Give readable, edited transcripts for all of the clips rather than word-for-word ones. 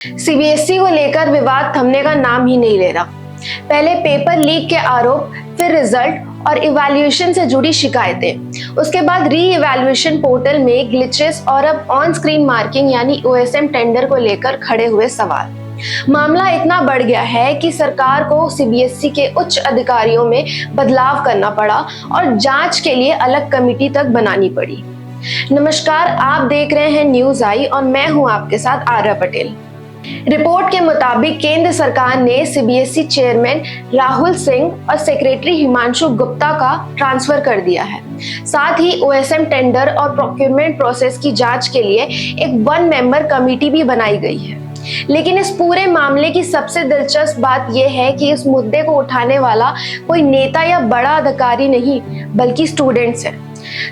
CBSE को लेकर विवाद थमने का नाम ही नहीं ले रहा। पहले पेपर लीक के आरोप, फिर रिजल्ट और इवैल्यूएशन से जुड़ी शिकायतें, उसके बाद री इवैल्यूएशन पोर्टल में ग्लिचेस और अब ऑन स्क्रीन मार्किंग यानी ओएसएम टेंडर को लेकर खड़े हुए सवाल। मामला इतना बढ़ गया है कि सरकार को सीबीएसई के उच्च अधिकारियों में बदलाव करना पड़ा और जांच के लिए अलग कमेटी तक बनानी पड़ी। नमस्कार, आप देख रहे हैं न्यूज आई और मैं हूं आपके साथ आर्या पटेल। रिपोर्ट के मुताबिक केंद्र सरकार ने सीबीएसई चेयरमैन राहुल सिंह और सेक्रेटरी हिमांशु गुप्ता का ट्रांसफर कर दिया है। साथ ही ओएसएम टेंडर और प्रोक्योरमेंट प्रोसेस की जांच के लिए एक 1 मेंबर कमेटी भी बनाई गई है। लेकिन इस पूरे मामले की सबसे दिलचस्प बात यह है कि इस मुद्दे को उठाने वाला कोई नेता या बड़ा अधिकारी नहीं, बल्कि स्टूडेंट्स हैं।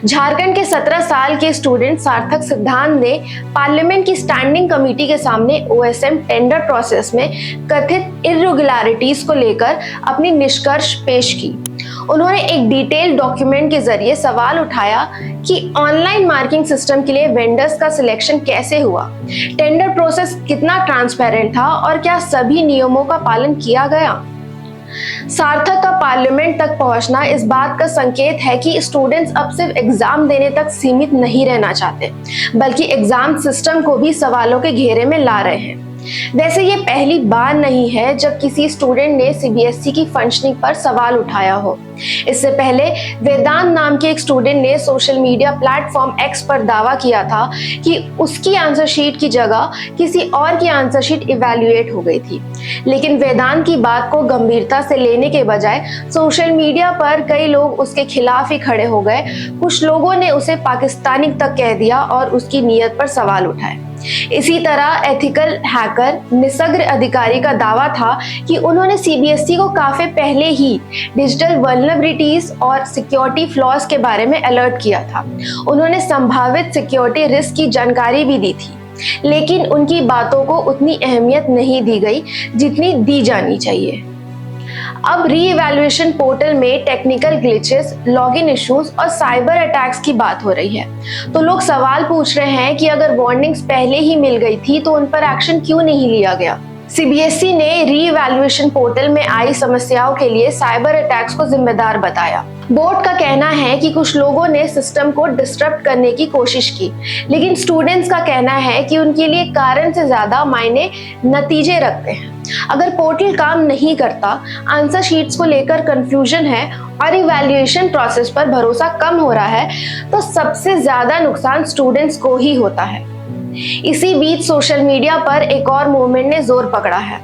झारखंड के 17 साल के स्टूडेंट सार्थक सिद्धांत ने पार्लियामेंट की स्टैंडिंग कमेटी के सामने ओएसएम टेंडर प्रोसेस में कथित इर्रेगुलरिटीज को लेकर अपनी निष्कर्ष पेश की। उन्होंने एक डिटेल डॉक्यूमेंट के जरिए सवाल उठाया कि ऑनलाइन मार्किंग सिस्टम के लिए वेंडर्स का सिलेक्शन कैसे हुआ, टेंडर प्रोसेस कितना ट्रांसपेरेंट था और क्या सभी नियमों का पालन किया गया। सार्थक का पार्लियामेंट तक पहुंचना इस बात का संकेत है कि स्टूडेंट्स अब सिर्फ एग्जाम देने तक सीमित नहीं रहना चाहते, बल्कि एग्जाम सिस्टम को भी सवालों के घेरे में ला रहे हैं। वैसे ये पहली बार नहीं है जब किसी स्टूडेंट ने सीबीएसई की फंक्शनिंग पर सवाल उठाया हो। इससे पहले वेदांत नाम के एक स्टूडेंट ने सोशल मीडिया प्लेटफॉर्म एक्स पर दावा किया था कि उसकी आंसर शीट की जगह किसी और की आंसर शीट इवैल्यूएट हो गई थी। लेकिन वेदांत की बात को गंभीरता से लेने के बजाय सोशल मीडिया पर कई लोग उसके खिलाफ ही खड़े हो गए। कुछ लोगों ने उसे पाकिस्तानी तक कह दिया और उसकी नीयत पर सवाल उठाए। इसी तरह एथिकल हैकर निसग्र अधिकारी का दावा था कि उन्होंने सीबीएसई को काफी पहले ही डिजिटल वल्नरेबिलिटीज और सिक्योरिटी फ्लॉज के बारे में अलर्ट किया था। उन्होंने संभावित सिक्योरिटी रिस्क की जानकारी भी दी थी, लेकिन उनकी बातों को उतनी अहमियत नहीं दी गई जितनी दी जानी चाहिए। अब री-इवैल्यूएशन पोर्टल में टेक्निकल ग्लिचेस, लॉगिन इश्यूज और साइबर अटैक्स की बात हो रही है, तो लोग सवाल पूछ रहे हैं कि अगर वार्निंग्स पहले ही मिल गई थी तो उन पर एक्शन क्यों नहीं लिया गया। सीबीएसई ने री-इवैल्यूएशन पोर्टल में आई समस्याओं के लिए साइबर अटैक्स को जिम्मेदार बताया। बोर्ड का कहना है कि कुछ लोगों ने सिस्टम को डिस्टर्ब करने की कोशिश की, लेकिन स्टूडेंट्स का कहना है कि उनके लिए कारण से ज्यादा मायने नतीजे रखते हैं। अगर पोर्टल काम नहीं करता, आंसर शीट्स को लेकर कंफ्यूजन है और इवैल्यूएशन प्रोसेस पर भरोसा कम हो रहा है, तो सबसे ज्यादा नुकसान स्टूडेंट्स को ही होता है। इसी बीच सोशल मीडिया पर एक और मूवमेंट ने जोर पकड़ा है।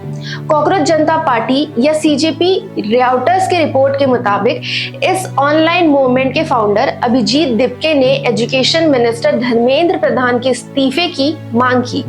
कॉकरोच जनता पार्टी या सीजेपी राउटर्स के रिपोर्ट के मुताबिक इस ऑनलाइन मूवमेंट के फाउंडर अभिजीत दिपके ने एजुकेशन मिनिस्टर धर्मेंद्र प्रधान के इस्तीफे की मांग की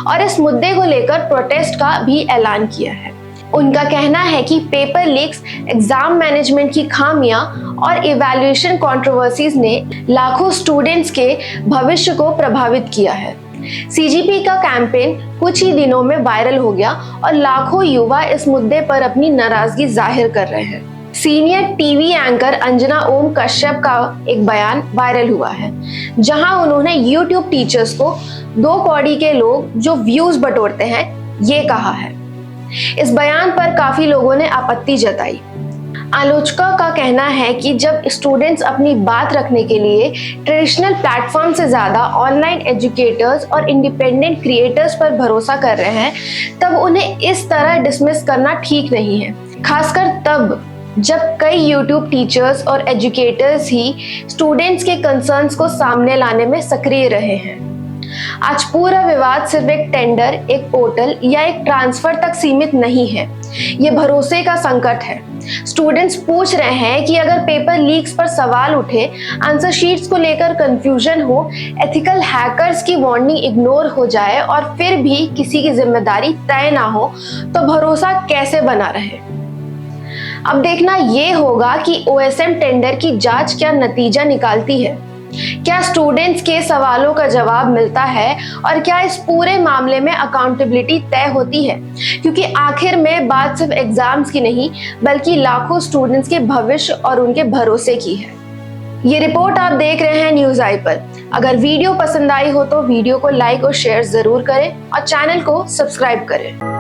और इस मुद्दे को लेकर प्रोटेस्ट का भी ऐलान किया है। उनका कहना है कि पेपर लीक्स, एग्जाम मैनेजमेंट की खामियां और इवैल्यूएशन कंट्रोवर्सीज ने लाखों स्टूडेंट्स के भविष्य को प्रभावित किया है। सीजीपी का कैंपेन कुछ ही दिनों में वायरल हो गया और लाखों युवा इस मुद्दे पर अपनी नाराजगी जाहिर कर रहे हैं। Senior TV anchor Anjana Om Kashyap का एक बयान वायरल हुआ है, जहां उन्होंने यूट्यूब टीचर्स को 2 कौड़ी के लोग जो व्यूज बटोरते हैं ये कहा है। इस बयान पर काफी लोगों ने आपत्ति जताई। आलोचकों का कहना है कि जब स्टूडेंट्स अपनी बात रखने के लिए ट्रेडिशनल प्लेटफॉर्म से ज्यादा ऑनलाइन एजुकेटर्स और इंडिपेंडेंट क्रिएटर्स पर भरोसा कर रहे हैं, तब उन्हें इस तरह डिसमिस करना ठीक नहीं है, खासकर तब जब कई यूट्यूब टीचर्स और एजुकेटर्स ही स्टूडेंट्स के कंसर्न्स को सामने लाने में सक्रिय रहे हैं। आज पूरा विवाद सिर्फ एक टेंडर, एक पोर्टल या एक ट्रांसफर तक सीमित नहीं है, ये भरोसे का संकट है। स्टूडेंट्स पूछ रहे हैं कि अगर पेपर लीक्स पर सवाल उठे, आंसर शीट्स को लेकर कंफ्यूजन हो, एथिकल हैकर्स की वार्निंग इग्नोर हो जाए और फिर भी किसी की जिम्मेदारी तय ना हो, तो भरोसा कैसे बना रहे। अब देखना ये होगा कि ओएसएम टेंडर की जांच क्या नतीजा निकालती है, क्या स्टूडेंट्स के सवालों का जवाब मिलता है और क्या इस पूरे मामले में अकाउंटेबिलिटी तय होती है, क्योंकि आखिर में बात सिर्फ एग्जाम्स की नहीं बल्कि लाखों स्टूडेंट्स के भविष्य और उनके भरोसे की है। ये रिपोर्ट आप देख रहे हैं न्यूज आई पर। अगर वीडियो पसंद आई हो तो वीडियो को लाइक और शेयर जरूर करें और चैनल को सब्सक्राइब करें।